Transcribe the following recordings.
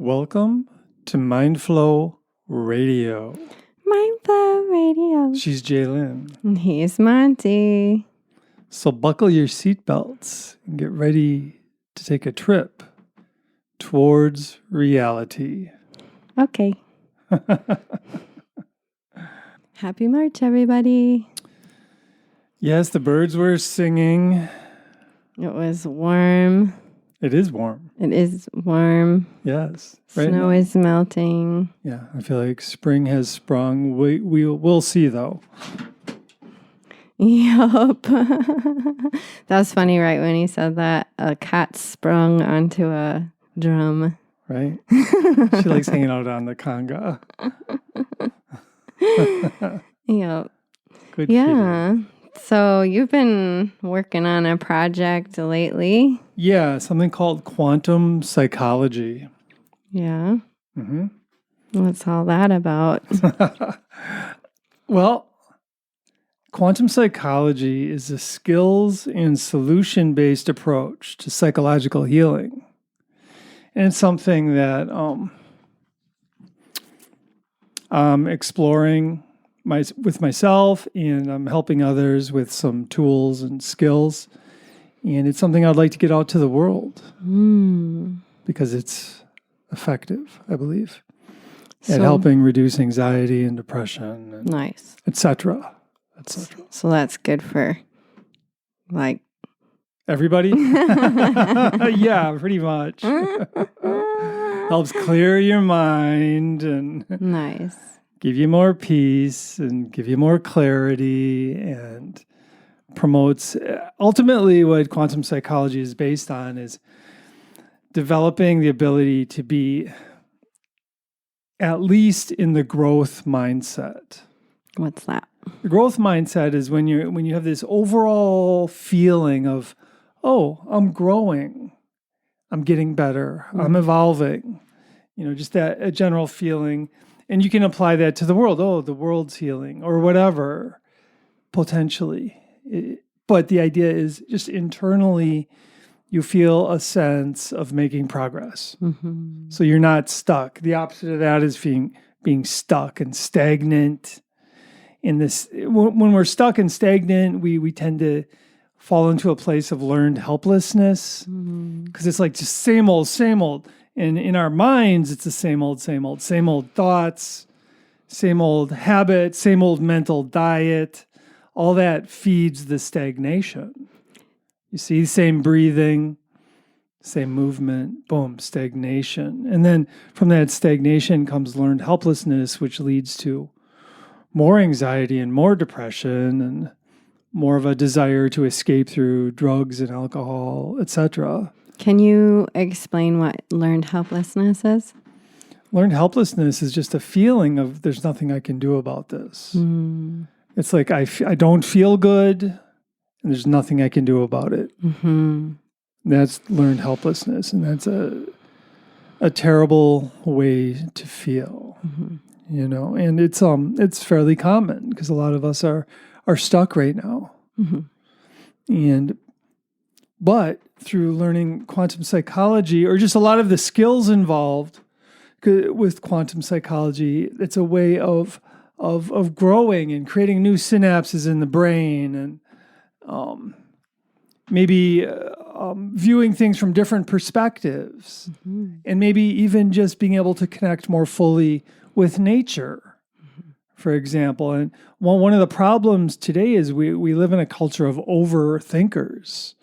Welcome to Mindflow Radio. Mindflow Radio. She's Jaylyn. And he's Monty. So buckle your seatbelts and get ready to take a trip towards reality. Okay. Happy March, everybody. Yes, the birds were singing. It was warm. It is warm. It is warm. Yes. Snow is melting. Yeah, I feel like spring has sprung. We'll see, though. Yup. That was funny, right? When he said that, a cat sprung onto a drum. Right? She likes hanging out on the conga. Yep. Good Yeah. Kitty. So you've been working on a project lately. Yeah, something called quantum psychology. Yeah. Mm-hmm. What's all that about? Well, quantum psychology is a skills and solution-based approach to psychological healing. And it's something that I'm exploring with myself, and I'm helping others with some tools and skills. And it's something I'd like to get out to the world because it's effective, I believe, at helping reduce anxiety and depression, and nice, etc. So that's good for like everybody. Yeah, pretty much. Helps clear your mind and nice. Give you more peace and give you more clarity, and promotes ultimately what quantum psychology is based on is developing the ability to be at least in the growth mindset. What's that? The growth mindset is when you have this overall feeling of, oh, I'm growing, I'm getting better, I'm evolving, just that a general feeling. And you can apply that to the world. Oh, the world's healing or whatever, potentially. But the idea is just internally, you feel a sense of making progress. Mm-hmm. So you're not stuck. The opposite of that is being stuck and stagnant. In this, when we're stuck and stagnant, we tend to fall into a place of learned helplessness because it's like just same old. And in our minds, it's the same old thoughts, same old habits, same old mental diet. All that feeds the stagnation. You see, same breathing, same movement, boom, stagnation. And then from that stagnation comes learned helplessness, which leads to more anxiety and more depression and more of a desire to escape through drugs and alcohol, etc. Can you explain what learned helplessness is? Learned helplessness is just a feeling of there's nothing I can do about this. It's like I don't feel good and there's nothing I can do about it. Mm-hmm. That's learned helplessness, and that's a terrible way to feel. Mm-hmm. And it's fairly common because a lot of us are stuck right now. Mm-hmm. But through learning quantum psychology, or just a lot of the skills involved with quantum psychology, it's a way of growing and creating new synapses in the brain, and maybe viewing things from different perspectives, and maybe even just being able to connect more fully with nature, for example. And one of the problems today is we live in a culture of overthinkers.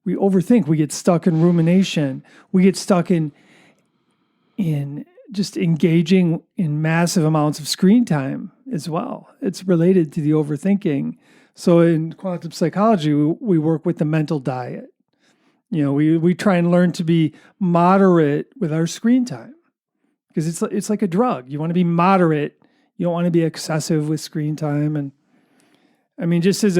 We overthink. We get stuck in rumination. We get stuck in just engaging in massive amounts of screen time as well. It's related to the overthinking. So in quantum psychology, we work with the mental diet. We try and learn to be moderate with our screen time because it's like a drug. You want to be moderate. You don't want to be excessive with screen time. And I mean, just as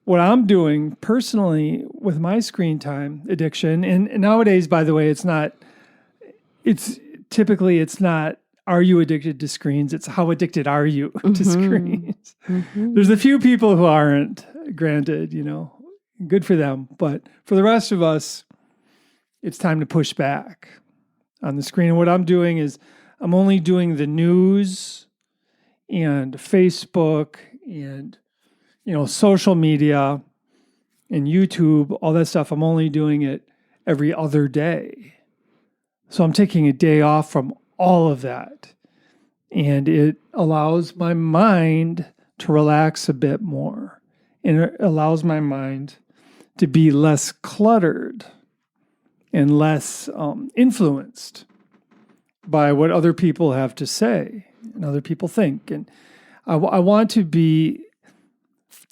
what I'm doing personally with my screen time addiction, and nowadays, by the way, it's not, are you addicted to screens? It's how addicted are you to screens? Mm-hmm. There's a few people who aren't, granted, good for them. But for the rest of us, it's time to push back. on the screen. And what I'm doing is I'm only doing the news and Facebook and, social media and YouTube, all that stuff. I'm only doing it every other day. So I'm taking a day off from all of that. And it allows my mind to relax a bit more. And it allows my mind to be less cluttered and less influenced by what other people have to say and other people think. And I want to be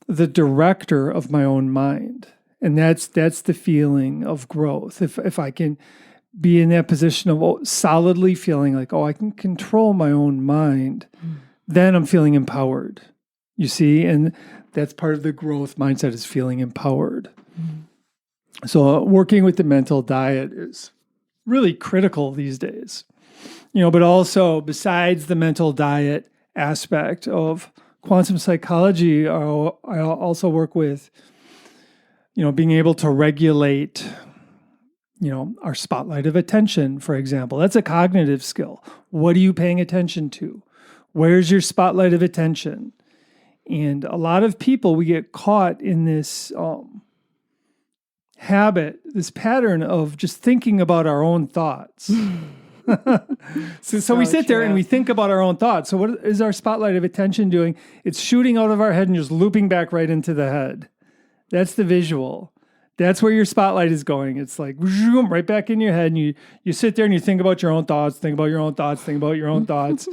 the director of my own mind. And that's the feeling of growth. If I can be in that position of solidly feeling like, I can control my own mind, then I'm feeling empowered. You see? And that's part of the growth mindset, is feeling empowered. So working with the mental diet is really critical these days. But also besides the mental diet aspect of quantum psychology, I also work with, being able to regulate, our spotlight of attention, for example. That's a cognitive skill. What are you paying attention to? Where's your spotlight of attention? And a lot of people, we get caught in this habit, this pattern of just thinking about our own thoughts. So we sit there and we think about our own thoughts. So what is our spotlight of attention doing? It's shooting out of our head and just looping back right into the head. That's the visual. That's where your spotlight is going. It's like right back in your head, and you sit there and you think about your own thoughts, think about your own thoughts, think about your own thoughts.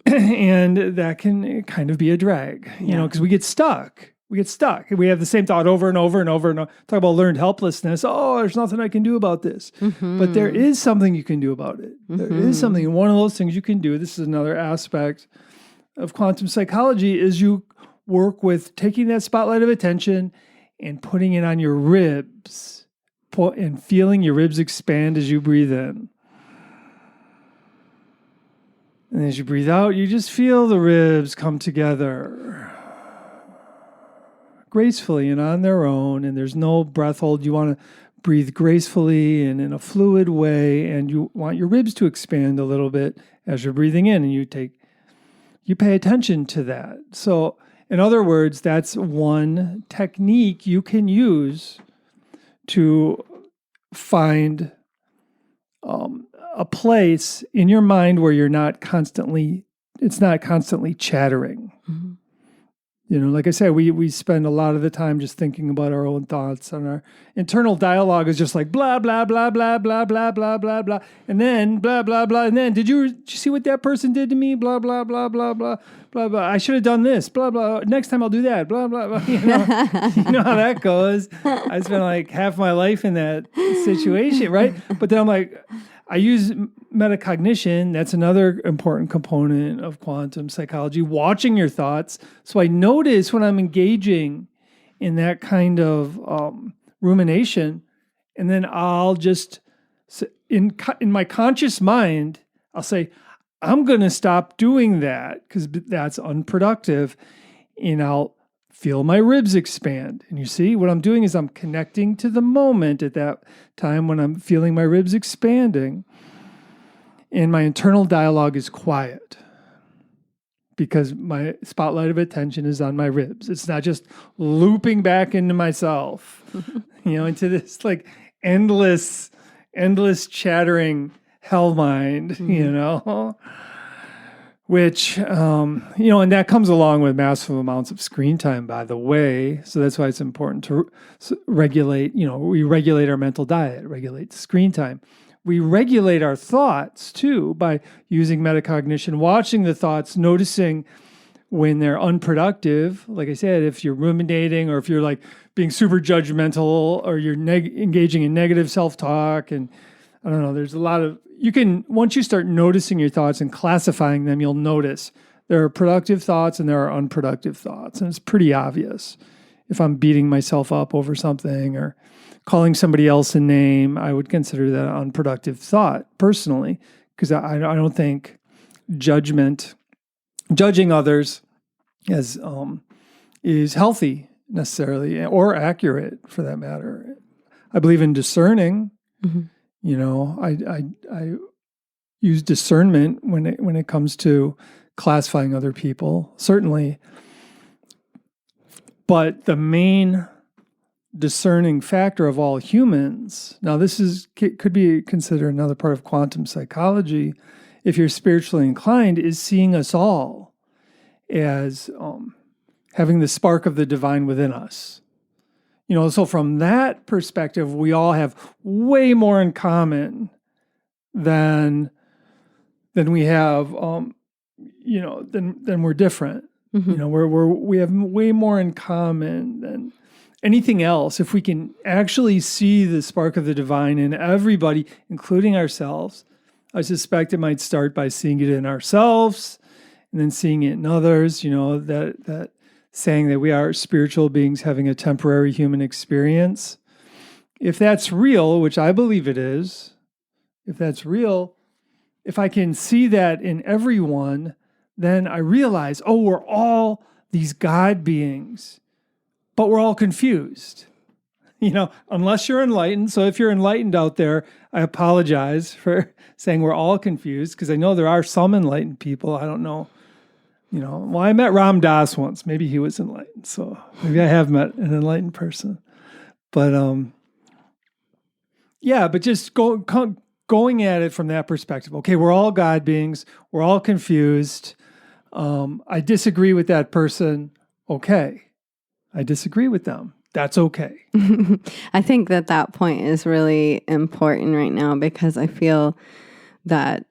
And that can kind of be a drag, because we get stuck. We have the same thought over and over and over and over. Talk about learned helplessness. Oh, there's nothing I can do about this. But there is something you can do about it. There is something. And one of those things you can do, this is another aspect of quantum psychology, is you work with taking that spotlight of attention and putting it on your ribs and feeling your ribs expand as you breathe in. And as you breathe out, you just feel the ribs come together gracefully and on their own, and there's no breath hold. You want to breathe gracefully and in a fluid way, and you want your ribs to expand a little bit as you're breathing in, and you pay attention to that. So, in other words, that's one technique you can use to find a place in your mind where it's not constantly chattering. Like I said, we spend a lot of the time just thinking about our own thoughts, and our internal dialogue is just like blah, blah, blah, blah, blah, blah, blah, blah, blah, and then blah, blah, blah, and then did you see what that person did to me? Blah, blah, blah, blah, blah, blah, blah. I should have done this, blah, blah. Next time I'll do that, blah, blah, blah. You know how that goes. I spent like half my life in that situation, right? But then I'm like, I use metacognition. That's another important component of quantum psychology, watching your thoughts. So I notice when I'm engaging in that kind of rumination, and then I'll just, in my conscious mind, I'll say, I'm going to stop doing that because that's unproductive, and I'll feel my ribs expand. And you see, what I'm doing is I'm connecting to the moment at that time when I'm feeling my ribs expanding. And my internal dialogue is quiet because my spotlight of attention is on my ribs. It's not just looping back into myself, into this like endless chattering hell mind, which, and that comes along with massive amounts of screen time, by the way. So that's why it's important to regulate, we regulate our mental diet, regulate the screen time. We regulate our thoughts too by using metacognition, watching the thoughts, noticing when they're unproductive. Like I said, if you're ruminating or if you're like being super judgmental or you're engaging in negative self-talk, and I don't know, there's a lot of, once you start noticing your thoughts and classifying them, you'll notice there are productive thoughts and there are unproductive thoughts. And it's pretty obvious. If I'm beating myself up over something or calling somebody else a name, I would consider that an unproductive thought personally, because I don't think judging others as is healthy necessarily, or accurate for that matter. I believe in discerning. You know, I use discernment when it comes to classifying other people, certainly. But the main discerning factor of all humans, now this could be considered another part of quantum psychology, if you're spiritually inclined, is seeing us all as having the spark of the divine within us. You know, so from that perspective, we all have way more in common than we have, than we're different. Mm-hmm. You know, we have way more in common than anything else. If we can actually see the spark of the divine in everybody, including ourselves, I suspect it might start by seeing it in ourselves and then seeing it in others. You know, that saying that we are spiritual beings having a temporary human experience. If that's real, which I believe it is, if that's real, if I can see that in everyone, then I realize, oh, we're all these God beings, but we're all confused. You know, unless you're enlightened. So if you're enlightened out there, I apologize for saying we're all confused, because I know there are some enlightened people. I don't know. You know, well, I met Ram Dass once. Maybe he was enlightened. So maybe I have met an enlightened person. But yeah, but just going at it from that perspective. Okay, we're all God beings. We're all confused. I disagree with that person. Okay, I disagree with them. That's okay. I think that point is really important right now, because I feel that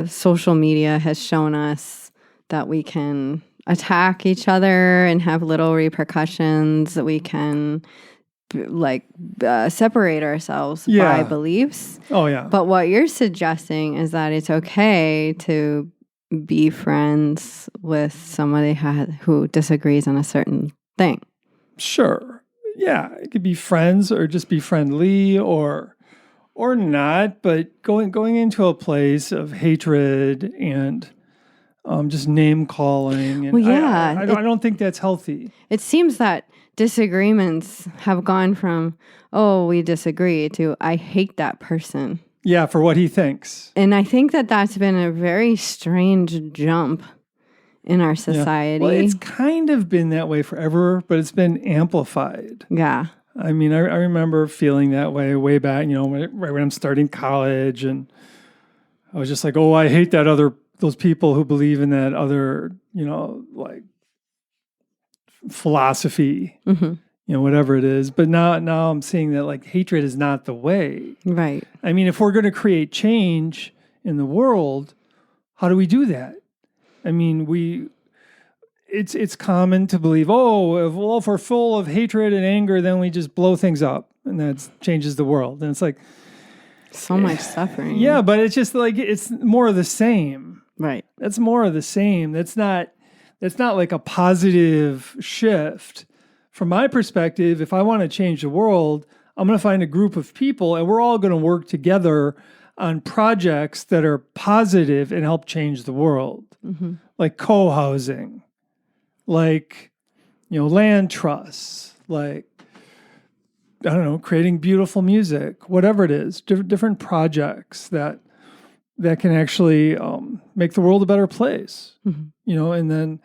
social media has shown us that we can attack each other and have little repercussions, that we can separate ourselves by beliefs. Oh, yeah. But what you're suggesting is that it's okay to be friends with somebody who disagrees on a certain thing. Sure. Yeah, it could be friends or just be friendly or not, but going into a place of hatred and just name calling. And well, yeah, I don't think that's healthy. It seems that disagreements have gone from, oh, we disagree, to I hate that person. Yeah, for what he thinks. And I think that that's been a very strange jump in our society. Yeah. Well, it's kind of been that way forever, but it's been amplified. Yeah. I mean, I remember feeling that way back, you know, right when I'm starting college, and I was just like, oh, I hate those people who believe in that other, you know, like philosophy, you know, whatever it is. But now I'm seeing that like hatred is not the way. Right. I mean, if we're going to create change in the world, how do we do that? I mean, it's common to believe, if we're full of hatred and anger, then we just blow things up and that changes the world. And it's like so much suffering. Yeah, but it's just like it's more of the same. Right. That's more of the same. That's not like a positive shift. From my perspective, if I want to change the world, I'm going to find a group of people and we're all going to work together on projects that are positive and help change the world. Like co-housing, like, you know, land trusts, like, I don't know, creating beautiful music, whatever it is, different projects that can actually make the world a better place, you know, and then,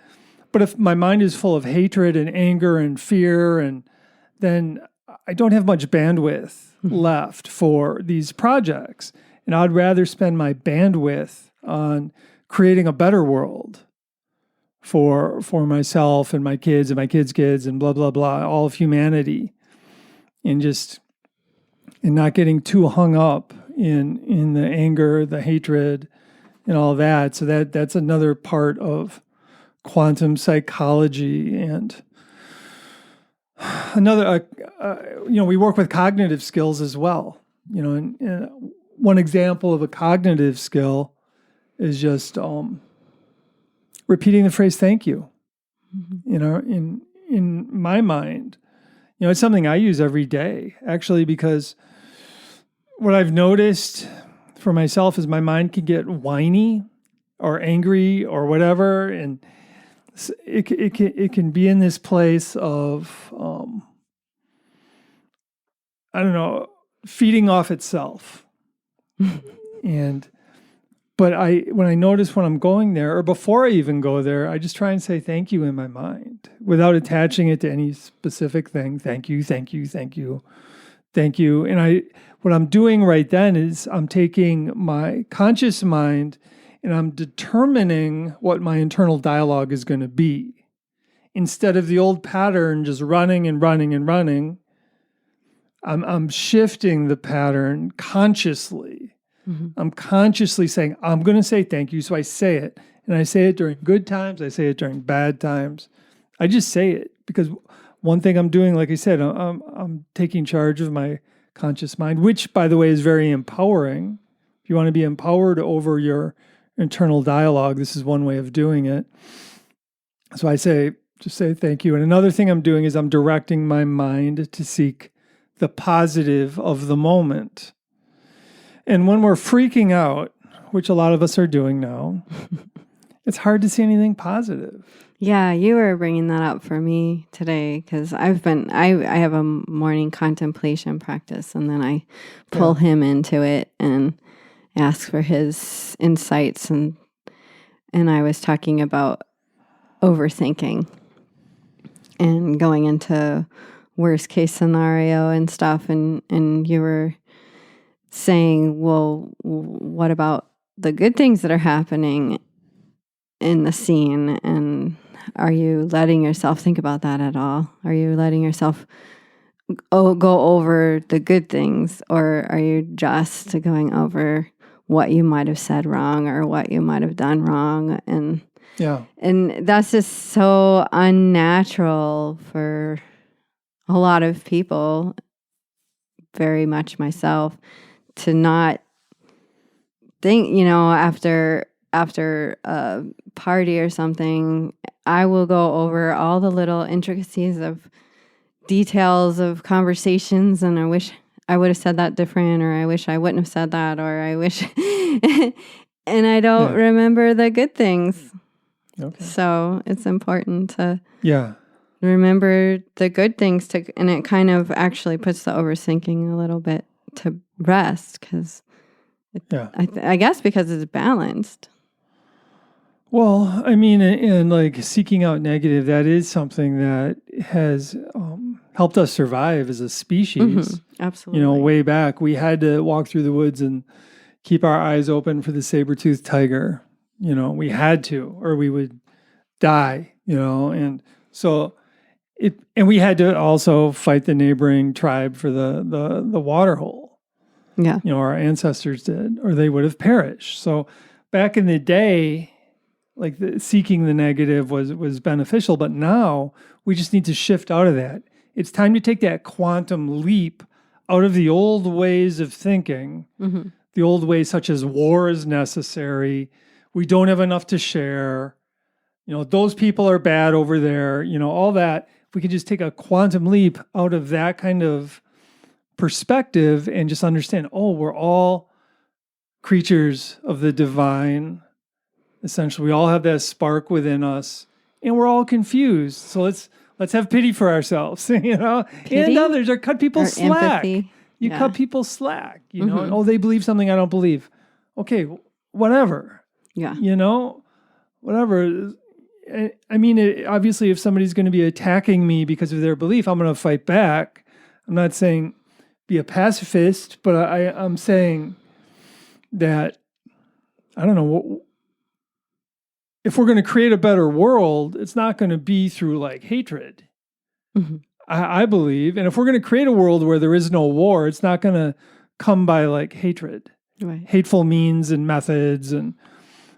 but if my mind is full of hatred and anger and fear, and then I don't have much bandwidth left for these projects. And I'd rather spend my bandwidth on creating a better world for myself and my kids and my kids' kids and blah, blah, blah, all of humanity. And not getting too hung up in the anger, the hatred, and all that. So that's another part of quantum psychology. And another, you know, we work with cognitive skills as well. You know, and one example of a cognitive skill is just repeating the phrase "thank you." You know, in my mind, you know, it's something I use every day, actually, because what I've noticed for myself is my mind can get whiny or angry or whatever, and it can be in this place of I don't know, feeding off itself. But when I notice when I'm going there, or before I even go there, I just try and say thank you in my mind without attaching it to any specific thing. Thank you, thank you, thank you, thank you. And what I'm doing right then is I'm taking my conscious mind and I'm determining what my internal dialogue is going to be. Instead of the old pattern just running and running and running, I'm shifting the pattern consciously. Mm-hmm. I'm consciously saying, I'm going to say thank you. So I say it. And I say it during good times. I say it during bad times. I just say it because one thing I'm doing, like I said, I'm taking charge of my conscious mind, which, by the way, is very empowering. If you want to be empowered over your internal dialogue, this is one way of doing it. So I just say thank you. And another thing I'm doing is I'm directing my mind to seek the positive of the moment. And when we're freaking out, which a lot of us are doing now, it's hard to see anything positive. Yeah, you were bringing that up for me today because I have a morning contemplation practice, and then I pull him into it and ask for his insights. And I was talking about overthinking and going into worst case scenario and stuff. And you were saying, well, what about the good things that are happening in the scene? And are you letting yourself think about that at all? Are you letting yourself go over the good things, or are you just going over what you might have said wrong or what you might have done wrong? And that's just so unnatural for a lot of people, very much myself, to not think, after a party or something, I will go over all the little intricacies of details of conversations, and I wish I would have said that different, or I wish I wouldn't have said that, or I wish, and I don't remember the good things. Okay. So it's important to remember the good things, and it kind of actually puts the overthinking a little bit to rest, because I guess because it's balanced. Well, I mean, and like seeking out negative, that is something that has helped us survive as a species. Mm-hmm. Absolutely. Way back, we had to walk through the woods and keep our eyes open for the saber-toothed tiger. We had to, or we would die, and so and we had to also fight the neighboring tribe for the water hole. Yeah. Our ancestors did, or they would have perished. So back in the day, like seeking the negative was beneficial, but now we just need to shift out of that. It's time to take that quantum leap out of the old ways of thinking, the old ways such as war is necessary, we don't have enough to share, those people are bad over there, all that. If we could just take a quantum leap out of that kind of perspective and just understand, we're all creatures of the divine. Essentially, we all have that spark within us, and we're all confused. So let's have pity for ourselves, pity? And others, or cut people slack. Empathy. You cut people slack, and they believe something I don't believe. Okay, whatever. Yeah. Whatever. I mean, obviously, if somebody's going to be attacking me because of their belief, I'm going to fight back. I'm not saying be a pacifist, but I'm saying that, I don't know, if we're going to create a better world, it's not going to be through like hatred. Mm-hmm. I believe. And if we're going to create a world where there is no war, it's not going to come by like hatred, hateful means and methods and,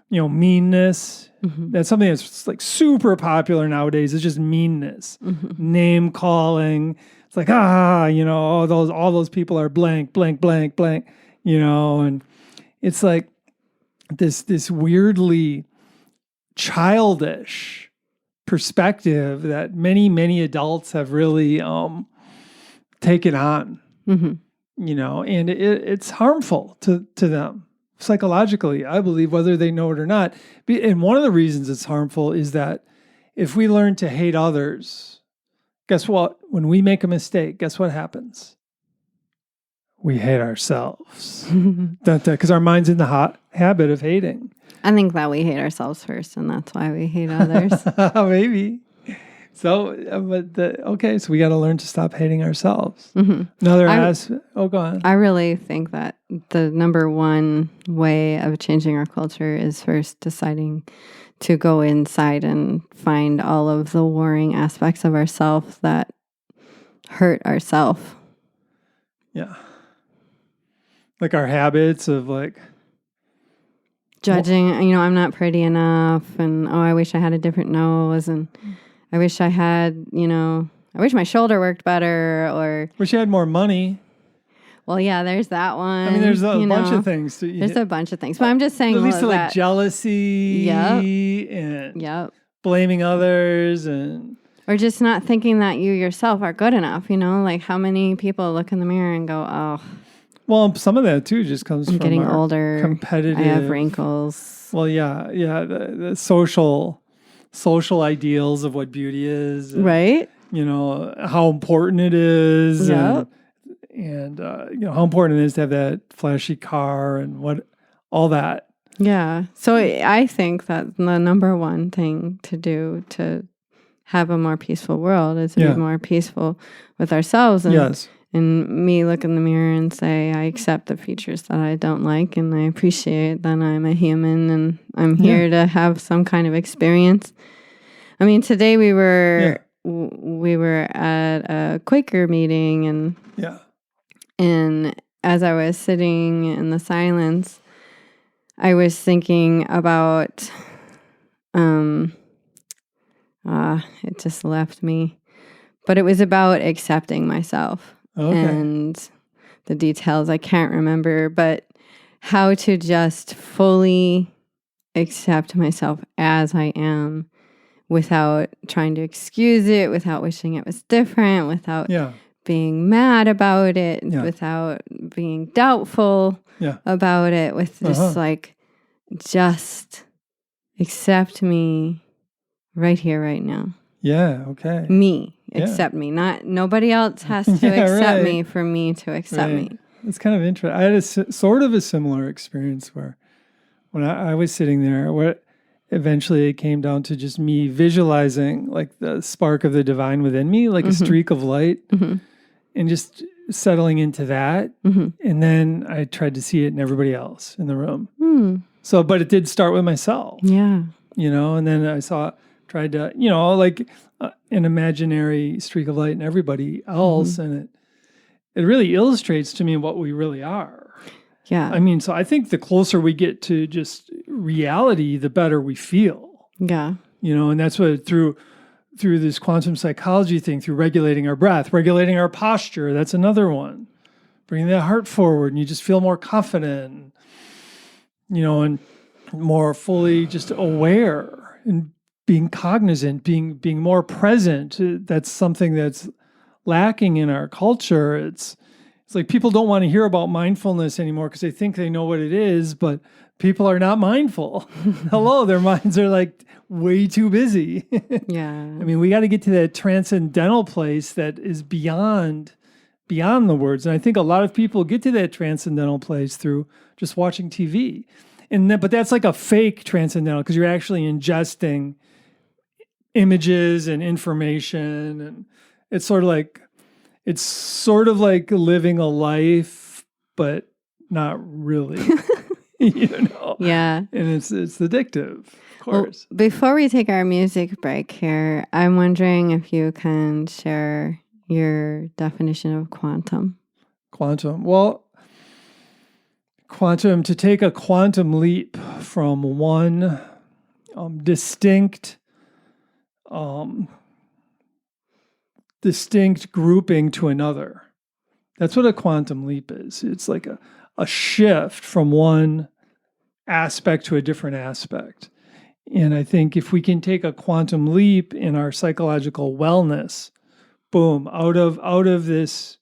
meanness. Mm-hmm. That's something that's like super popular nowadays. It's just meanness, name calling. It's like, all those people are blank, blank, blank, blank, and it's like this weirdly childish perspective that many, many adults have really taken on, and it's harmful to them psychologically, I believe, whether they know it or not. And one of the reasons it's harmful is that if we learn to hate others, guess what? When we make a mistake, guess what happens? we hate ourselves. Because our mind's in the habit of hating. I think that we hate ourselves first, and that's why we hate others. Maybe. So, so we got to learn to stop hating ourselves. Another go on. I really think that the number one way of changing our culture is first deciding to go inside and find all of the warring aspects of ourselves that hurt ourselves. Yeah. Like our habits of like judging, I'm not pretty enough, and I wish I had a different nose, and I wish I had, I wish my shoulder worked better, or wish I had more money. Well, yeah, there's that one. I mean, there's a bunch of things. There's a bunch of things, but I'm just saying, at least like jealousy, and blaming others, or just not thinking that you yourself are good enough. Like how many people look in the mirror and go, "Oh." Well, some of that too just comes from getting older, competitive. I have wrinkles. Well, yeah, the social ideals of what beauty is, right? How important it is, and how important it is to have that flashy car and all that. Yeah. So I think that the number one thing to do to have a more peaceful world is to be more peaceful with ourselves. And, and me look in the mirror and say, I accept the features that I don't like, and I appreciate that I'm a human and I'm here to have some kind of experience. I mean, today we were at a Quaker meeting, and as I was sitting in the silence, I was thinking about, it just left me, but it was about accepting myself. And the details I can't remember, but how to just fully accept myself as I am without trying to excuse it, without wishing it was different, without being mad about it, without being doubtful about it, with just just accept me right here, right now. Yeah, okay. Me. Accept me. Nobody else has to accept me for me to accept me. It's kind of interesting. I had sort of a similar experience where when I was sitting there, where eventually it came down to just me visualizing like the spark of the divine within me, like a streak of light, and just settling into that. And then I tried to see it in everybody else in the room. So, but it did start with myself. Yeah. And then tried to, like an imaginary streak of light in everybody else. And it really illustrates to me what we really are. Yeah. I mean, so I think the closer we get to just reality, the better we feel. Yeah. And that's what through this quantum psychology thing, through regulating our breath, regulating our posture, that's another one. Bringing that heart forward, and you just feel more confident, and more fully just aware and being cognizant, being more present. That's something that's lacking in our culture. It's like people don't want to hear about mindfulness anymore because they think they know what it is, but people are not mindful. Hello, their minds are like way too busy. Yeah. I mean, we got to get to that transcendental place that is beyond the words. And I think a lot of people get to that transcendental place through just watching TV. But that's like a fake transcendental because you're actually ingesting images and information, and it's sort of like living a life, but not really. Yeah. And it's addictive, of course. Well, before we take our music break here, I'm wondering if you can share your definition of quantum. Well, to take a quantum leap from one distinct grouping to another. That's what a quantum leap is. It's like a shift from one aspect to a different aspect. And I think if we can take a quantum leap in our psychological wellness, boom, out of this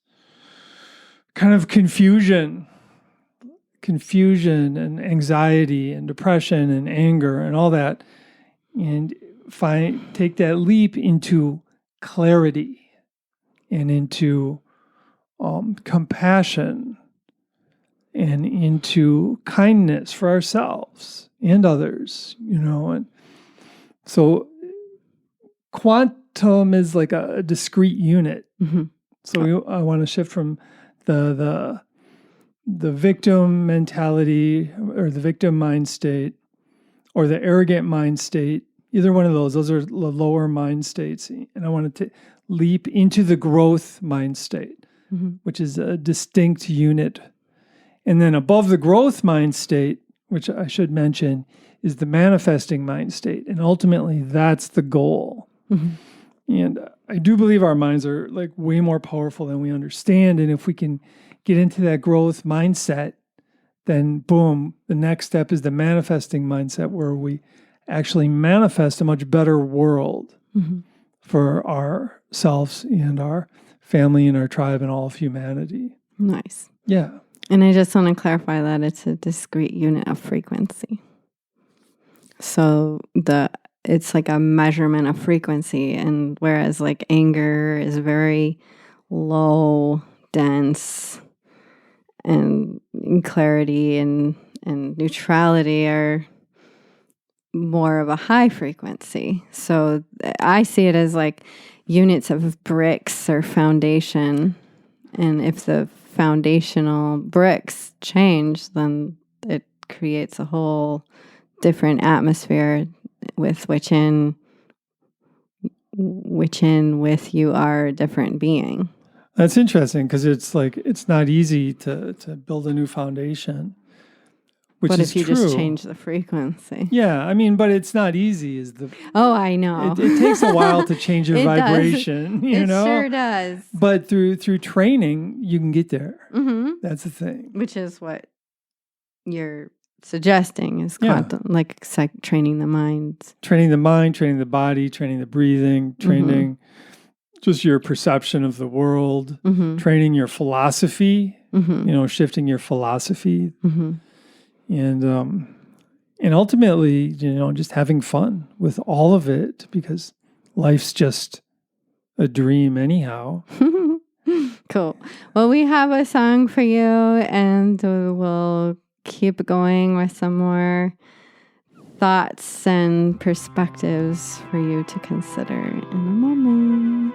kind of confusion and anxiety and depression and anger and all that, and take that leap into clarity and into compassion and into kindness for ourselves and others, and so quantum is like a discrete unit. Mm-hmm. So I want to shift from the victim mentality or the victim mind state or the arrogant mind state. Either one of those are the lower mind states. And I want to leap into the growth mind state, which is a distinct unit. And then above the growth mind state, which I should mention, is the manifesting mind state. And ultimately, that's the goal. And I do believe our minds are like way more powerful than we understand. And if we can get into that growth mindset, then boom, the next step is the manifesting mindset, where we actually manifest a much better world for ourselves and our family and our tribe and all of humanity. Nice. Yeah. And I just want to clarify that it's a discrete unit of frequency. So it's like a measurement of frequency, and whereas like anger is very low, dense, and clarity and neutrality are more of a high frequency. So I see it as like units of bricks or foundation, and if the foundational bricks change, then it creates a whole different atmosphere with which in with you are a different being. That's interesting, because it's like it's not easy to build a new foundation. But if you just change the frequency. Yeah, I mean, but it's not easy. Oh, I know. It takes a while to change your vibration. It sure does. But through training, you can get there. Mm-hmm. That's the thing. Which is what you're suggesting is quantum, like training the mind. Training the mind, training the body, training the breathing, training just your perception of the world, training your philosophy, shifting your philosophy. And ultimately, just having fun with all of it, because life's just a dream anyhow. Cool. Well, we have a song for you, and we'll keep going with some more thoughts and perspectives for you to consider in a moment.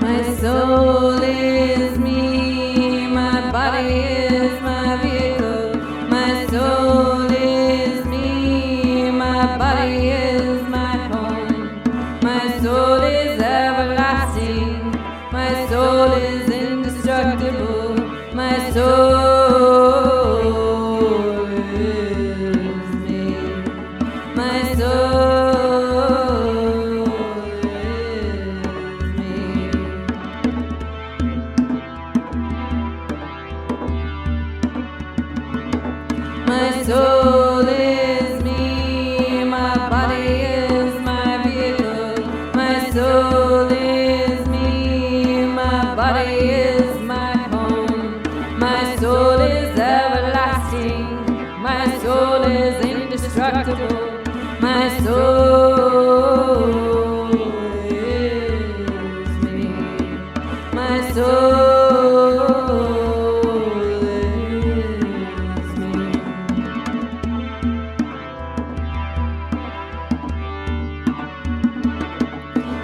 My soul is me, my body is my vehicle. My soul is me, My soul is me. My soul is me. My body is my vehicle. My soul is me. My body is my home. My soul is everlasting. My soul is indestructible. My soul is me. My soul is me.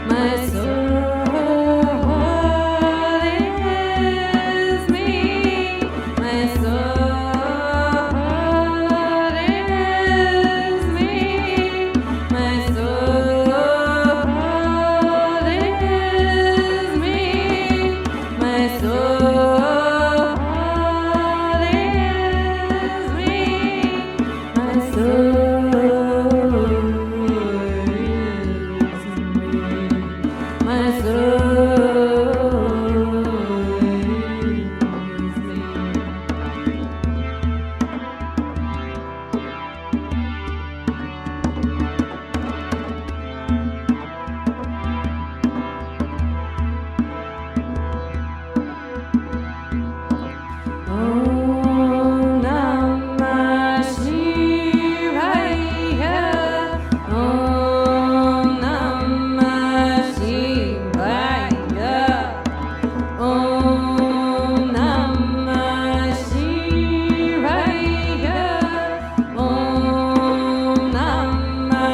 My soul is me. My soul is me. My soul is me. My soul is me. My soul is me. My Om Namah Shivaya. Om Namah Shivaya. Om Namah Shivaya. Om Namah Shivaya. Om Namah Shivaya. Om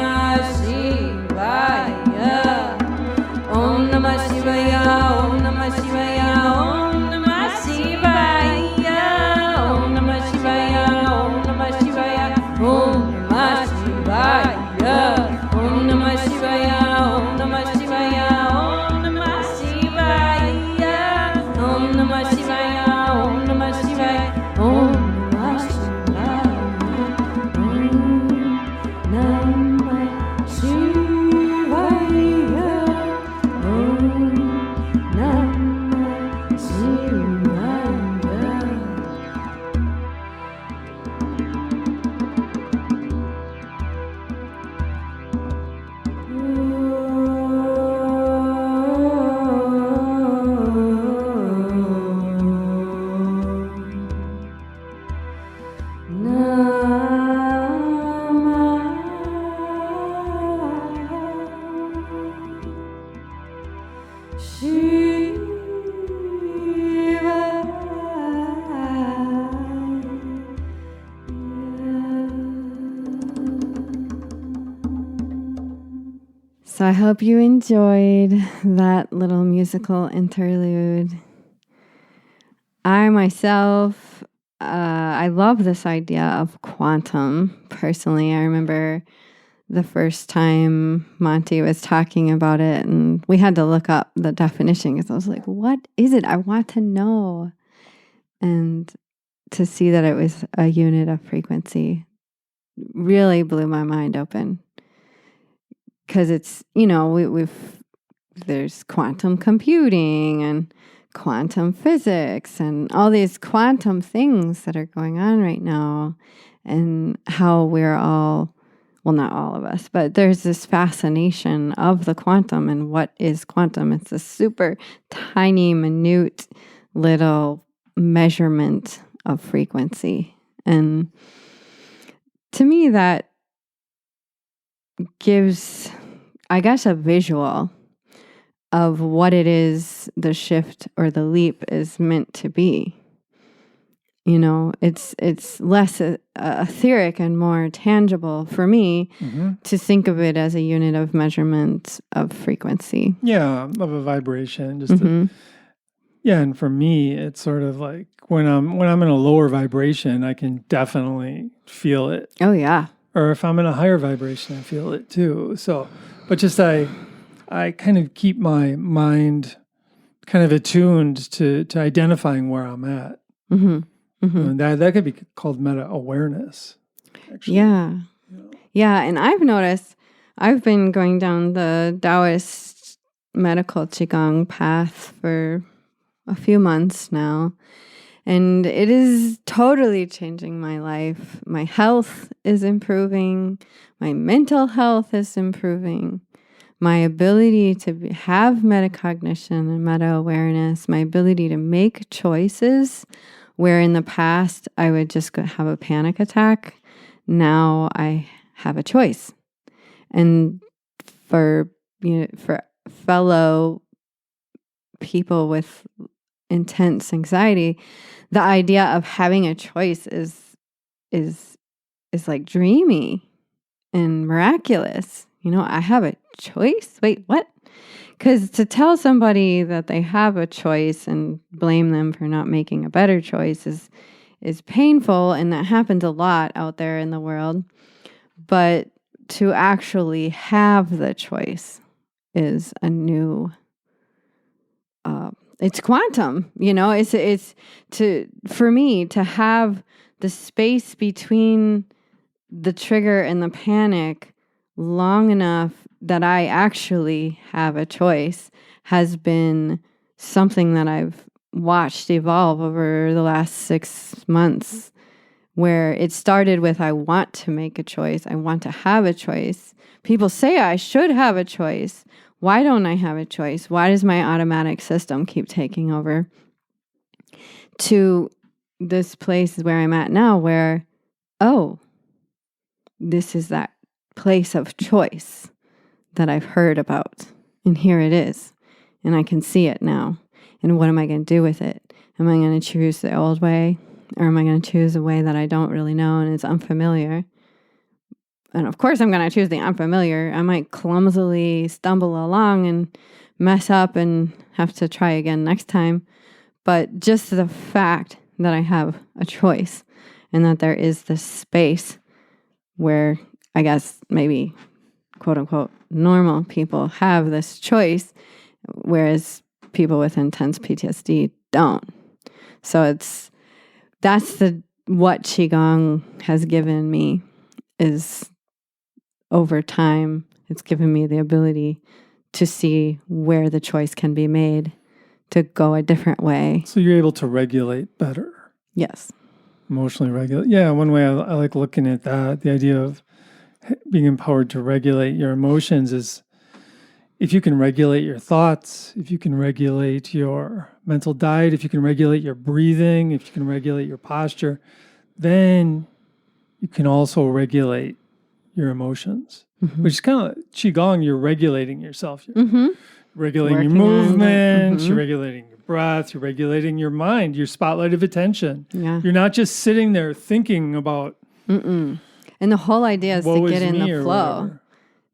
Namah Shivaya. Om Namah Shivaya. Om Namah Shivaya. Om Namah Shivaya. Om Namah Shivaya. Om Namah Shivaya. Om Namah Shivaya. Om Namah Shivaya. Om Namah Shivaya. Om Namah Shivaya. Om Namah Shivaya. Om Namah Shivaya. Om Namah Shivaya. So I hope you enjoyed that little musical interlude. I myself, I love this idea of quantum. Personally, I remember the first time Monty was talking about it, and we had to look up the definition because I was like, what is it? I want to know. And to see that it was a unit of frequency really blew my mind open. Because it's, there's quantum computing and quantum physics and all these quantum things that are going on right now, and how we're all, well, not all of us, but there's this fascination of the quantum. And what is quantum? It's a super tiny, minute little measurement of frequency. And to me, that gives, I guess, a visual of what it is the shift or the leap is meant to be. It's less etheric and more tangible for me to think of it as a unit of measurement of frequency. Yeah, of a vibration. And for me, it's sort of like when I'm in a lower vibration, I can definitely feel it. Oh yeah. Or if I'm in a higher vibration, I feel it too. So, but just I kind of keep my mind kind of attuned to identifying where I'm at. And that could be called meta awareness. Actually. Yeah. Yeah, and I've noticed I've been going down the Taoist medical Qigong path for a few months now, and it is totally changing my life. My health is improving, my mental health is improving, my ability to have metacognition and meta-awareness, my ability to make choices where in the past I would just have a panic attack. Now I have a choice. And for fellow people with intense anxiety, the idea of having a choice is like dreamy and miraculous. I have a choice. Wait, what? Because to tell somebody that they have a choice and blame them for not making a better choice is painful, and that happens a lot out there in the world. But to actually have the choice is a new. It's quantum, It's for me to have the space between the trigger and the panic long enough that I actually have a choice has been something that I've watched evolve over the last 6 months, where it started with, I want to make a choice. I want to have a choice. People say I should have a choice. Why don't I have a choice? Why does my automatic system keep taking over? To this place where I'm at now, where, this is that place of choice that I've heard about. And here it is. And I can see it now. And what am I going to do with it? Am I going to choose the old way? Or am I going to choose a way that I don't really know and is unfamiliar? And of course I'm going to choose the unfamiliar. I might clumsily stumble along and mess up and have to try again next time. But just the fact that I have a choice and that there is this space where I guess maybe quote unquote normal people have this choice, whereas people with intense PTSD don't. So that's what Qigong has given me, is over time, it's given me the ability to see where the choice can be made to go a different way. So you're able to regulate better. Yes. Emotionally regulate. Yeah, one way I like looking at that, the idea of being empowered to regulate your emotions is if you can regulate your thoughts, if you can regulate your mental diet, if you can regulate your breathing, if you can regulate your posture, then you can also regulate your emotions, which is kind of Qigong. You're regulating yourself. You're regulating your movements, you're regulating your breath, you're regulating your mind, your spotlight of attention. Yeah. You're not just sitting there thinking about. And the whole idea is to get in the flow.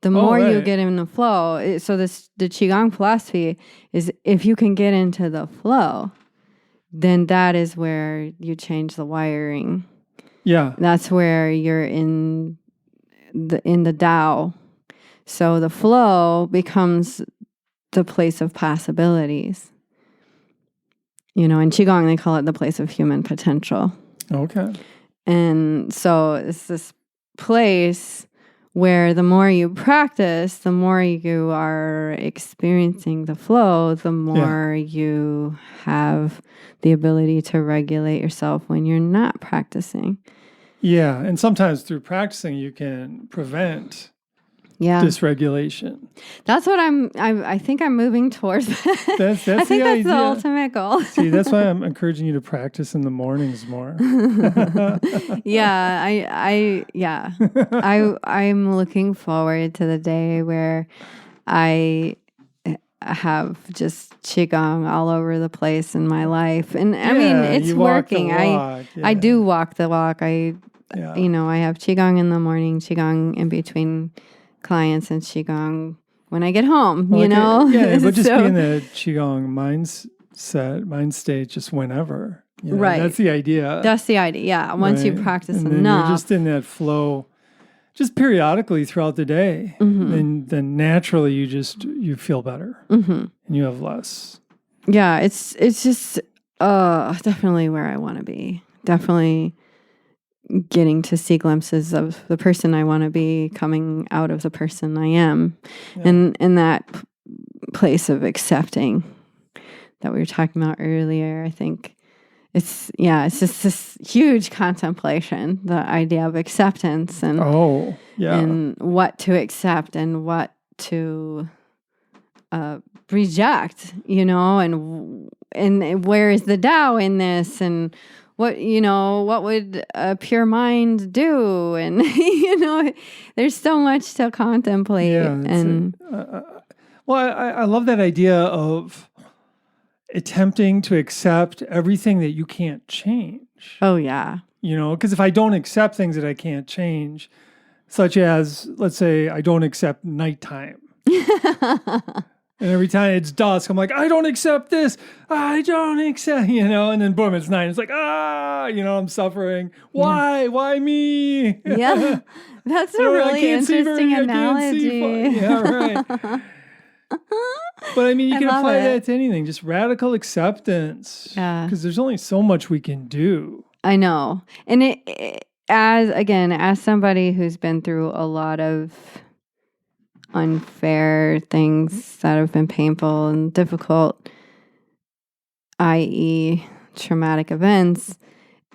The more you get in the flow, so the Qigong philosophy is if you can get into the flow, then that is where you change the wiring. Yeah. That's where you're in the Tao. So the flow becomes the place of possibilities. In Qigong, they call it the place of human potential. Okay. And so it's this place where the more you practice, the more you are experiencing the flow, the more you have the ability to regulate yourself when you're not practicing. Yeah. And sometimes through practicing, you can prevent dysregulation. That's what I think I'm moving towards. That's I think that's the ultimate goal. See, that's why I'm encouraging you to practice in the mornings more. I'm looking forward to the day where I have just Qigong all over the place in my life. And I mean, it's working. I do walk the walk. I have Qigong in the morning, Qigong in between clients, and Qigong when I get home, Yeah, but just be in the Qigong mind state just whenever. Right. That's the idea. That's the idea, yeah. Once you practice and enough. You're just in that flow just periodically throughout the day. And then naturally you feel better. And you have less. Yeah, it's just definitely where I want to be. Definitely, getting to see glimpses of the person I want to be coming out of the person I am. Yeah. And in that place of accepting that we were talking about earlier, I think it's just this huge contemplation, the idea of acceptance and and what to accept and what to reject, and where is the Tao in this, and what would a pure mind do, and there's so much to contemplate. I love that idea of attempting to accept everything that you can't change. Oh yeah. Because if I don't accept things that I can't change, such as, let's say, I don't accept nighttime. And every time it's dusk, I'm like, I don't accept this. I don't accept, and then boom, it's night. It's like, I'm suffering. Why? Why me? Yeah. That's a really interesting analogy. Yeah, right. But I mean, you can apply that to anything, just radical acceptance. Yeah. Because there's only so much we can do. I know. And as somebody who's been through a lot of unfair things that have been painful and difficult, i.e. traumatic events,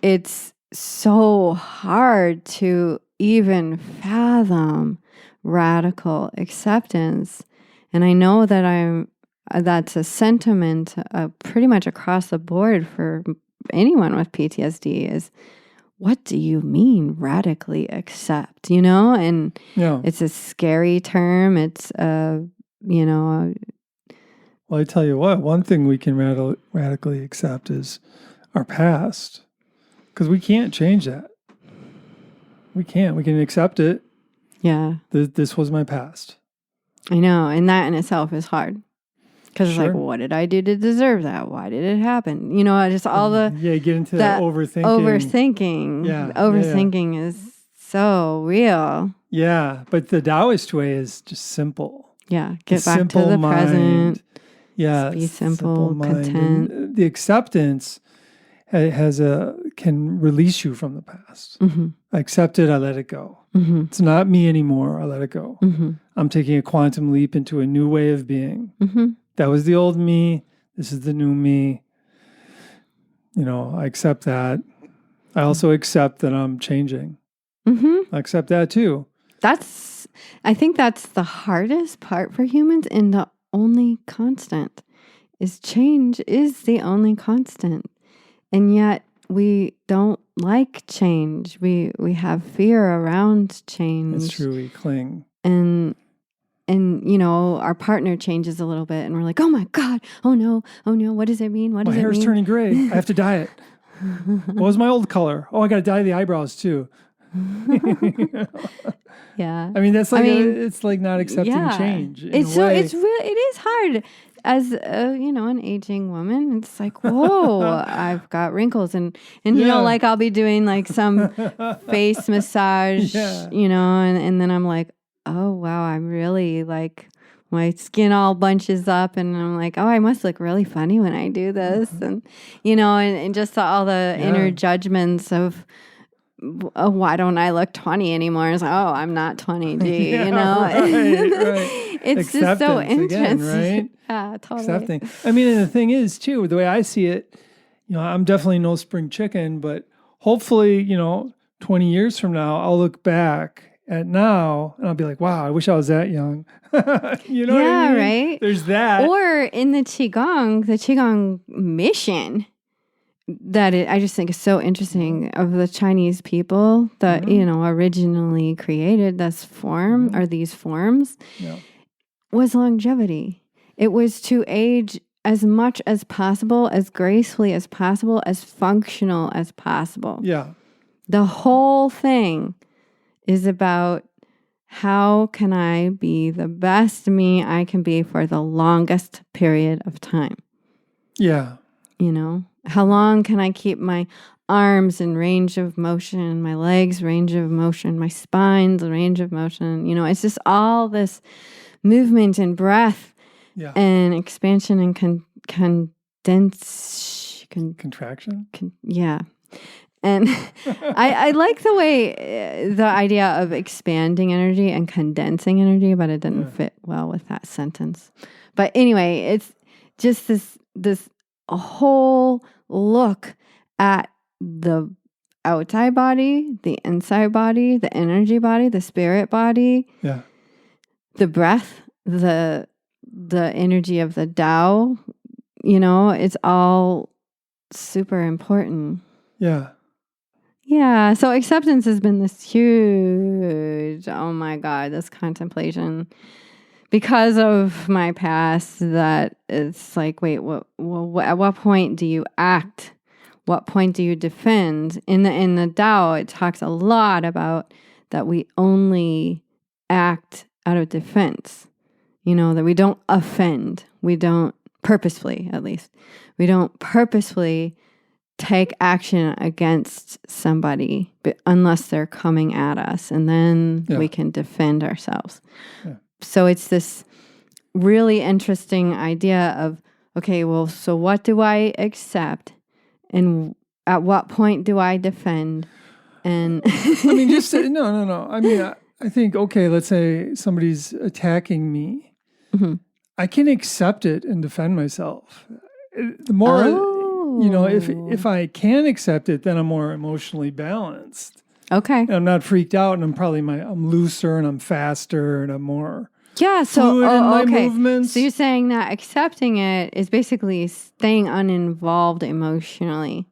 it's so hard to even fathom radical acceptance. And I know that that's a sentiment pretty much across the board for anyone with PTSD is, what do you mean radically accept, And it's a scary term. It's, Well, I tell you what, one thing we can radically accept is our past. Because we can't change that. We can't. We can accept it. Yeah. This was my past. I know. And that in itself is hard. Because it's like, what did I do to deserve that? Why did it happen? Just all the... Yeah, you get into that overthinking. Overthinking is so real. Yeah, but the Taoist way is just simple. Yeah, get back to the present. Yeah, be simple, content. And the acceptance can release you from the past. Mm-hmm. I accept it, I let it go. Mm-hmm. It's not me anymore, I let it go. Mm-hmm. I'm taking a quantum leap into a new way of being. Mm-hmm. That was the old me. This is the new me. I accept that. I also accept that I'm changing. Mm-hmm. I accept that too. I think that's the hardest part for humans, and the only constant is change is the only constant. And yet we don't like change. We have fear around change. It's true, we cling. And our partner changes a little bit and we're like, oh my God, oh no, what does it mean? What does it mean? My hair's turning gray. I have to dye it. What was my old color? Oh, I got to dye the eyebrows too. Yeah. I mean, it's like not accepting change. It is hard as an aging woman. It's like, whoa, I've got wrinkles and I'll be doing like some face massage, and then I'm like, oh wow, I'm really like, my skin all bunches up and I'm like, oh, I must look really funny when I do this. And, and just all the inner judgments of, oh, why don't I look 20 anymore? It's like, oh, I'm not 20, gee, Right. It's just so interesting. Again, right? Yeah, totally. Accepting. I mean, and the thing is, too, the way I see it, I'm definitely no spring chicken, but hopefully, 20 years from now, I'll look back at now and I'll be like, wow, I wish I was that young. You know what I mean? Right? There's that. Or in the Qigong mission, I just think is so interesting of the Chinese people that, originally created this form or these forms was longevity. It was to age as much as possible, as gracefully as possible, as functional as possible. Yeah. The whole thing is about how can I be the best me I can be for the longest period of time? Yeah. How long can I keep my arms in range of motion, my legs range of motion, my spine's range of motion? It's just all this movement and breath and expansion and contraction. Contraction? Yeah. And I like the way the idea of expanding energy and condensing energy, but it didn't fit well with that sentence. But anyway, it's just this whole look at the outside body, the inside body, the energy body, the spirit body, the breath, the energy of the Tao. It's all super important. Yeah. Yeah. So acceptance has been this huge, oh my God, this contemplation because of my past, that it's like, wait, at what point do you act? What point do you defend? In the Tao, it talks a lot about that we only act out of defense. That we don't offend. We don't purposefully, at least. We don't purposefully take action against somebody unless they're coming at us, and then we can defend ourselves. Yeah. So it's this really interesting idea of, okay, well, so what do I accept? And at what point do I defend? And I mean, just no. I mean, I think, okay, let's say somebody's attacking me. Mm-hmm. I can accept it and defend myself. The more, if I can accept it, then I'm more emotionally balanced. Okay. And I'm not freaked out, and I'm looser, and I'm faster, and I'm more so fluid in my movements. So you're saying that accepting it is basically staying uninvolved emotionally.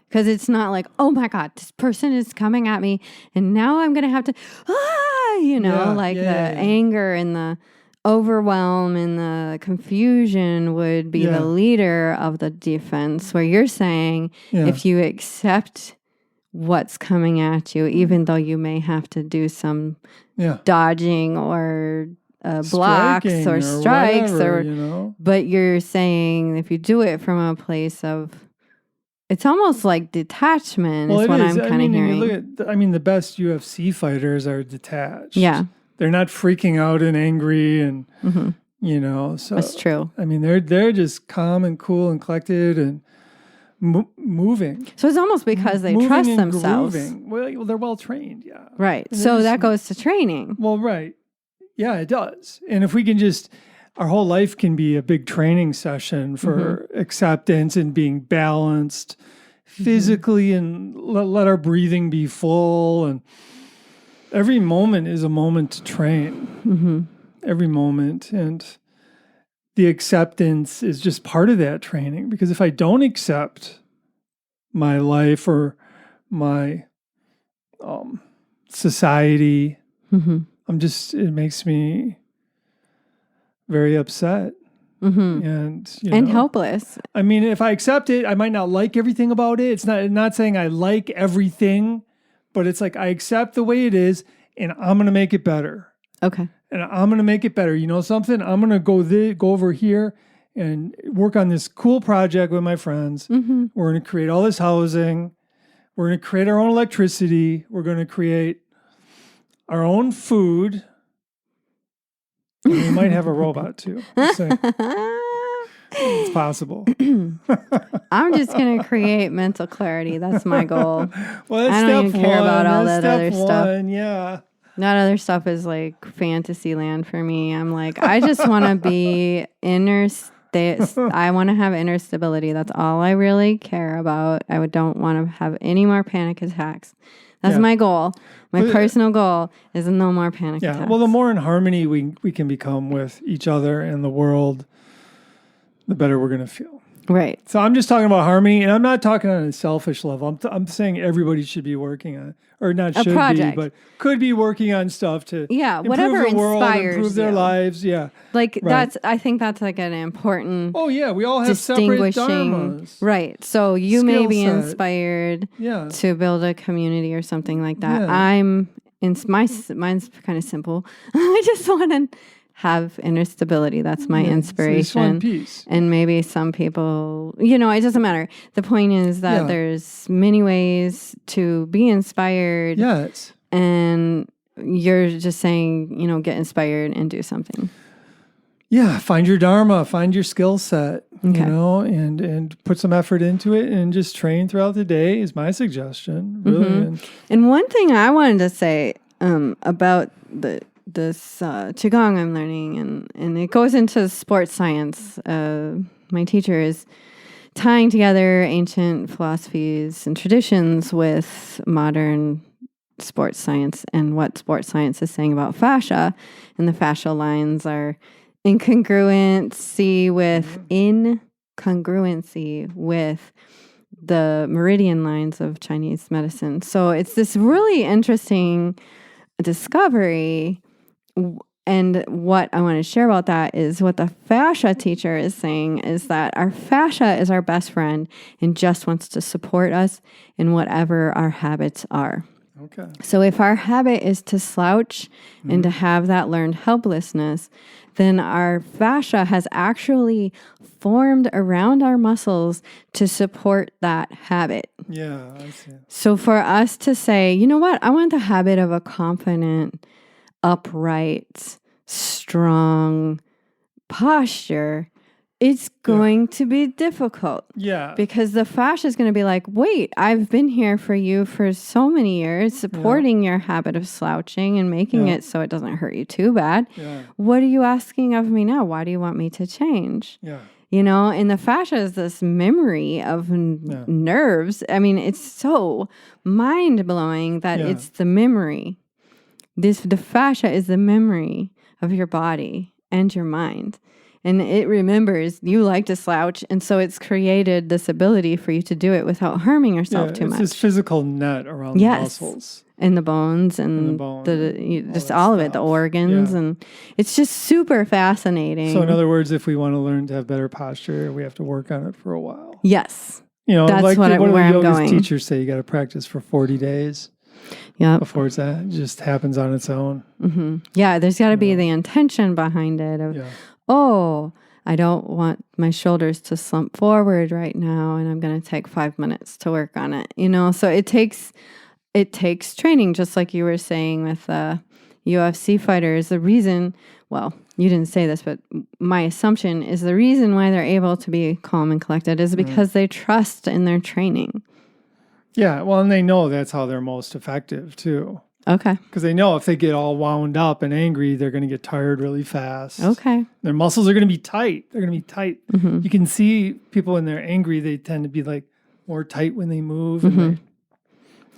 Because it's not like, oh my God, this person is coming at me, and now I'm going to have to, the anger and the overwhelm and the confusion would be the leader of the defense, where you're saying if you accept what's coming at you, even though you may have to do some dodging or blocks or strikes whatever, but you're saying if you do it from a place of, it's almost like detachment is what I'm kind of hearing. The best UFC fighters are detached. Yeah. They're not freaking out and angry and, so. That's true. I mean, they're just calm and cool and collected and moving. So it's almost because they trust themselves. Grooving. Well, they're well trained, yeah. Right. So that goes to training. Well, right. Yeah, it does. And if we can our whole life can be a big training session for acceptance and being balanced physically, and let our breathing be full, and every moment is a moment to train. Mm-hmm. Every moment. And the acceptance is just part of that training. Because if I don't accept my life or my society, it makes me very upset. And helpless. I mean, if I accept it, I might not like everything about it. It's not saying I like everything, but it's like I accept the way it is, and I'm going to make it better. Okay. And I'm going to make it better. You know something? I'm going to go over here and work on this cool project with my friends. Mm-hmm. We're going to create all this housing. We're going to create our own electricity. We're going to create our own food. And we might have a robot too. It's possible. I'm just going to create mental clarity. That's my goal. Well, I don't even care about all that other stuff. Yeah. That other stuff is like fantasy land for me. I'm like, I just want to be I want to have inner stability. That's all I really care about. I don't want to have any more panic attacks. That's my goal. My personal goal is no more panic attacks. Well, the more in harmony we can become with each other and the world, the better we're going to feel. Right. So I'm just talking about harmony, and I'm not talking on a selfish level. I'm saying everybody should be working on, or not should be, but could be working on stuff to whatever improve the world, inspires improve their lives. Yeah. Like I think that's like an important. Oh yeah, we all have separate dharmas. Right. So you may be inspired to build a community or something like that. Yeah. Mine's kind of simple. I just want to have inner stability. That's my inspiration. Peace. And maybe some people, it doesn't matter. The point is that there's many ways to be inspired. Yes. And you're just saying, get inspired and do something. Yeah, find your dharma, find your skill set, Okay. you know, and put some effort into it and just train throughout the day is my suggestion. Really. And one thing I wanted to say about this qigong I'm learning, and it goes into sports science. My teacher is tying together ancient philosophies and traditions with modern sports science and what sports science is saying about fascia. And the fascial lines are incongruency with the meridian lines of Chinese medicine. So it's this really interesting discovery. And what I want to share about that is what the fascia teacher is saying is that our fascia is our best friend and just wants to support us in whatever our habits are. Okay. So if our habit is to slouch and to have that learned helplessness, then our fascia has actually formed around our muscles to support that habit. Yeah, I see. So for us to say, you know what, I want the habit of a confident, upright, strong posture, it's going to be difficult. Yeah. Because the fascia is going to be like, wait, I've been here for you for so many years, supporting your habit of slouching and making it so it doesn't hurt you too bad. Yeah. What are you asking of me now? Why do you want me to change? Yeah. You know, and the fascia is this memory of nerves. I mean, it's so mind-blowing that it's the memory. The fascia is the memory of your body and your mind. And it remembers you like to slouch, and so it's created this ability for you to do it without harming yourself too much. It's this physical net around the muscles. And the bones and just all of it, the organs. And it's just super fascinating. So in other words, if we want to learn to have better posture, we have to work on it for a while. Yes. You know, that's like where the I'm yoga going. teachers say you got to practice for 40 days. Yeah. Before it just happens on its own. Mm-hmm. Yeah, there's got to be the intention behind it of, oh, I don't want my shoulders to slump forward right now, and I'm going to take 5 minutes to work on it. You know, so it takes training, just like you were saying with UFC fighters. The reason, well, you didn't say this, but my assumption is the reason why they're able to be calm and collected is because they trust in their training. Yeah, well, and they know that's how they're most effective too. Okay. Because they know if they get all wound up and angry, they're going to get tired really fast. Okay. Their muscles are going to be tight. They're going to be tight. Mm-hmm. You can see people when they're angry, they tend to be like more tight when they move. And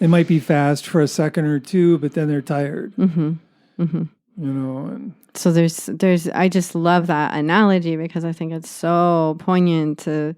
they might be fast for a second or two, but then they're tired. Mm-hmm. Mm-hmm. You know, and so there's I just love that analogy because I think it's so poignant to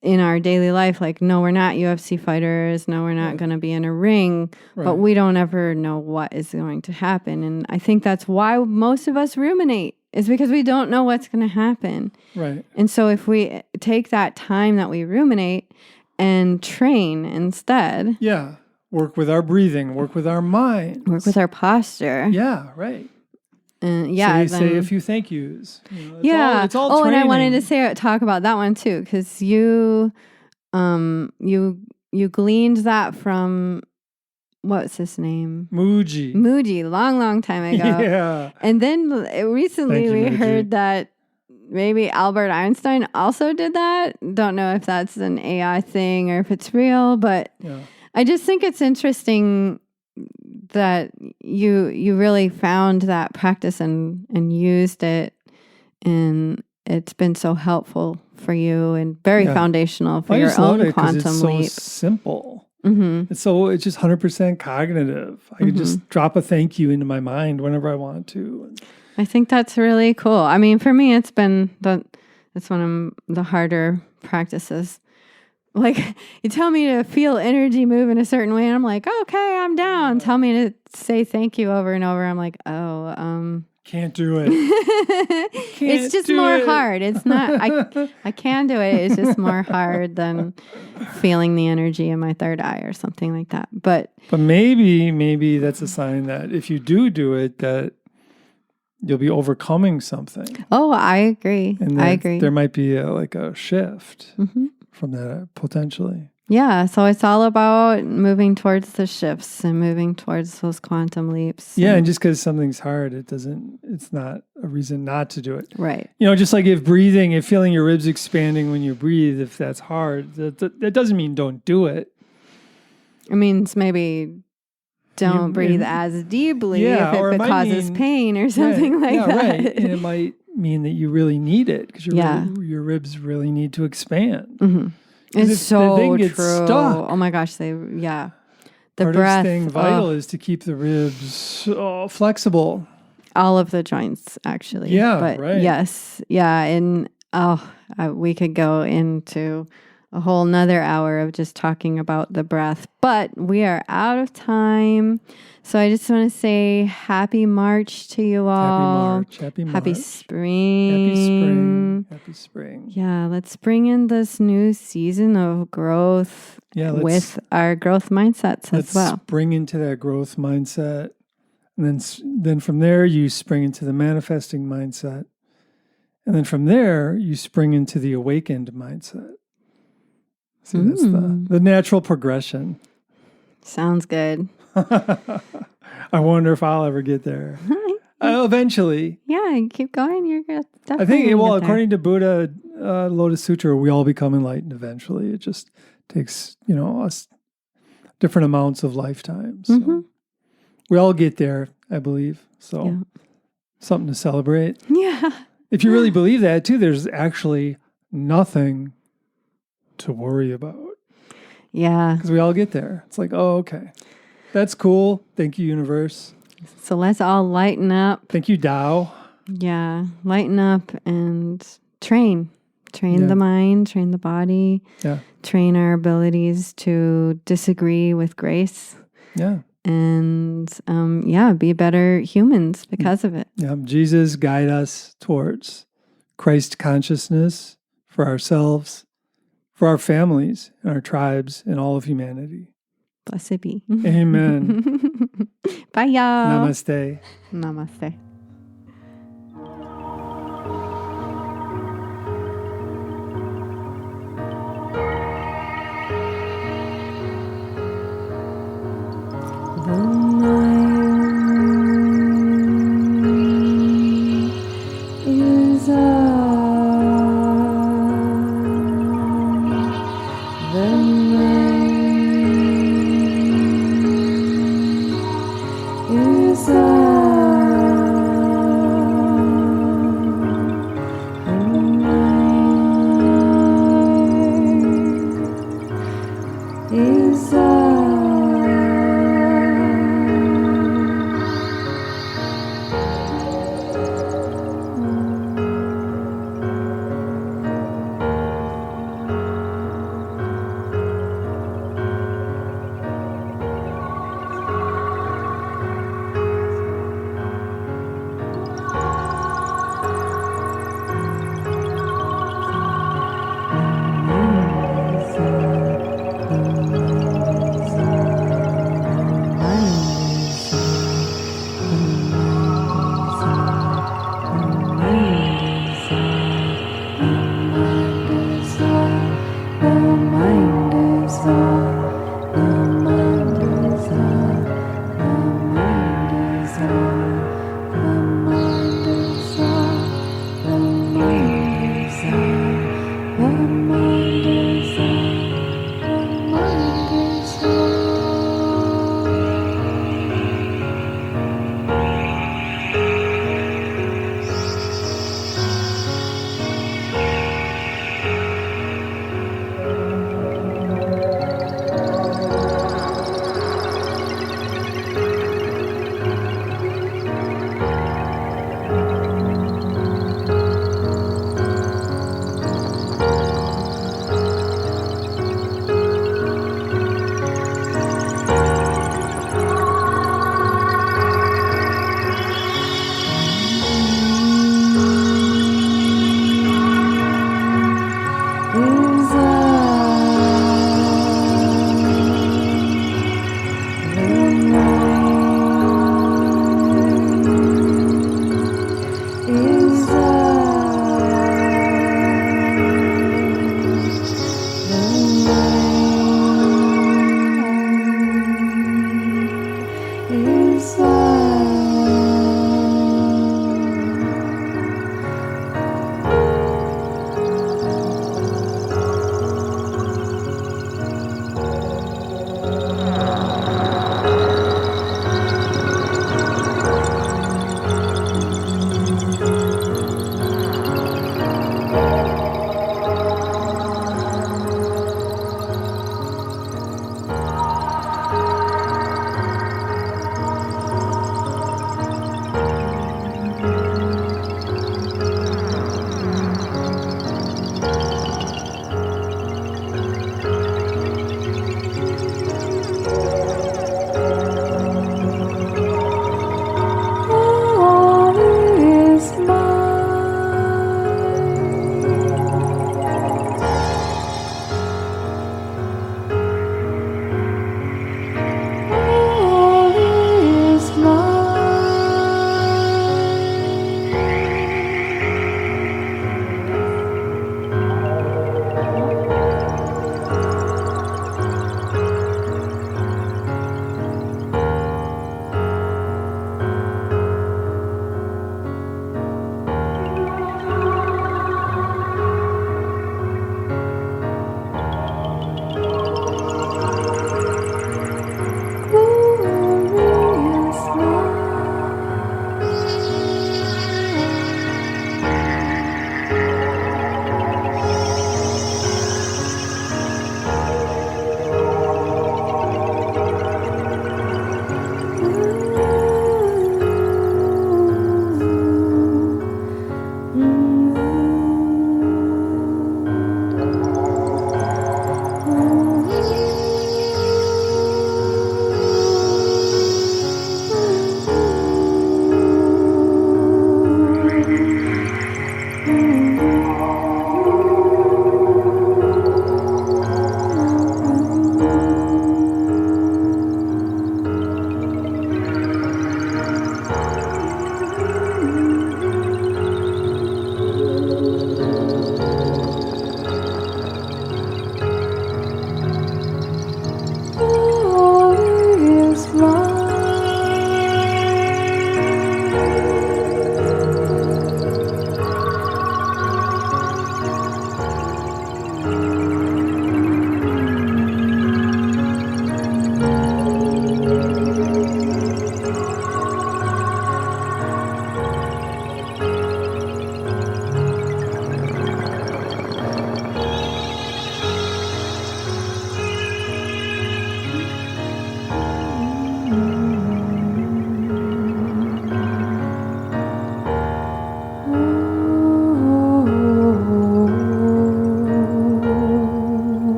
in our daily life. Like, no, we're not UFC fighters. No, we're not going to be in a ring, but we don't ever know what is going to happen. And I think that's why most of us ruminate, is because we don't know what's going to happen. Right. And so if we take that time that we ruminate and train instead. Yeah. Work with our breathing, work with our mind. Work with our posture. Yeah, right. And say a few thank yous. You know, it's all training. And I wanted to talk about that one too, because you gleaned that from what's his name? Muji, long time ago. Yeah. And then recently we Muji. heard that maybe Albert Einstein also did that. Don't know if that's an AI thing or if it's real, but I just think it's interesting that you really found that practice and used it, and it's been so helpful for you and very foundational for your own quantum leap. It's so simple. Mm-hmm. It's just 100% cognitive. I could just drop a thank you into my mind whenever I want to. I think that's really cool. I mean, for me, it's one of the harder practices. Like, you tell me to feel energy move in a certain way, and I'm like, okay, I'm down. Tell me to say thank you over and over. I'm like, can't do it. It's just more hard. It's not, I can do it. It's just more hard than feeling the energy in my third eye or something like that. But maybe that's a sign that if you do it, that you'll be overcoming something. Oh, I agree. I agree. There might be a shift. Mm-hmm. From that potentially. Yeah, so it's all about moving towards the shifts and moving towards those quantum leaps. Yeah, and just because something's hard, it's not a reason not to do it. Right. Just like if feeling your ribs expanding when you breathe, if that's hard, that doesn't mean don't do it. It means maybe don't breathe as deeply if it causes pain or something like that. Right. And it might mean that you really need it because your ribs really need to expand. Mm-hmm. It's so the thing gets true. Stuck, oh my gosh, the part breath. of staying vital is to keep the ribs flexible. All of the joints, actually. Yeah, but right. Yes, yeah, and we could go into a whole nother hour of just talking about the breath, but we are out of time. So I just want to say happy March to you all. Happy March. Happy spring. Happy spring. Happy spring. Yeah, let's bring in this new season of growth with our growth mindsets as well. Let's spring into that growth mindset. And then from there, you spring into the manifesting mindset. And then from there, you spring into the awakened mindset. See, that's the natural progression. Sounds good. I wonder if I'll ever get there. Eventually. Yeah, keep going. You're going to definitely I think, get there. according to Buddha, Lotus Sutra, we all become enlightened eventually. It just takes, us different amounts of lifetimes. So we all get there, I believe. So something to celebrate. Yeah. If you really believe that, too, there's actually nothing to worry about. Yeah. Because we all get there. It's like, oh, okay. That's cool. Thank you, universe. So let's all lighten up. Thank you, Tao. Yeah. Lighten up and train. Train the mind, train the body. Yeah. Train our abilities to disagree with grace. Yeah. And be better humans because of it. Yeah. Jesus, guide us towards Christ consciousness for ourselves, for our families, and our tribes, and all of humanity. Blessed be. Amen. Bye, y'all. Namaste. Namaste. The night is on. The night is on.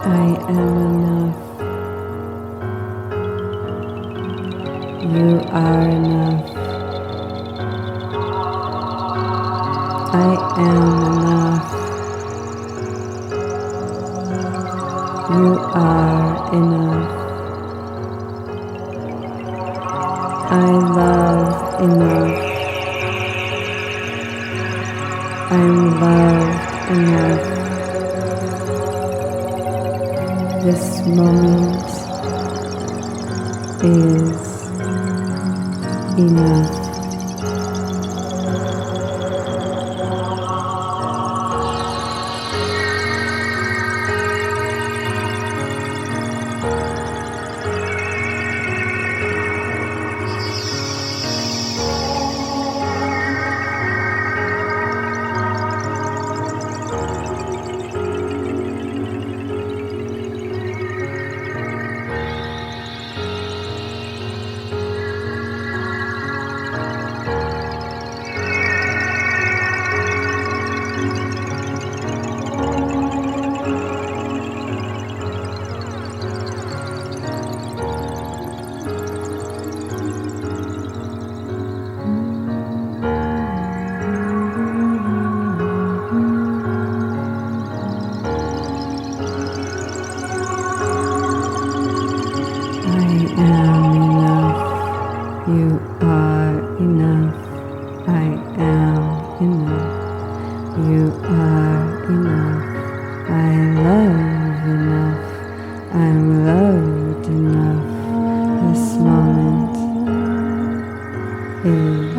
I am enough. You are enough. I am enough. You are enough. I love enough. I'm loved enough. This moment is enough. I am enough. You are enough. I am enough. You are enough. I love enough. I'm loved enough. This moment is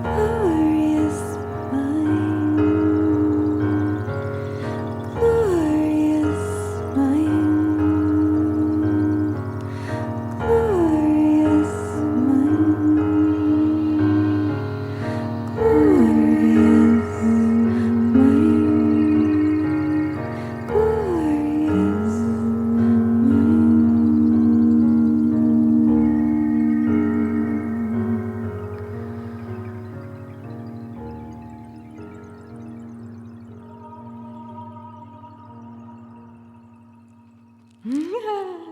glorious mind, glorious mind, glorious mind, glorious mind, glorious mind.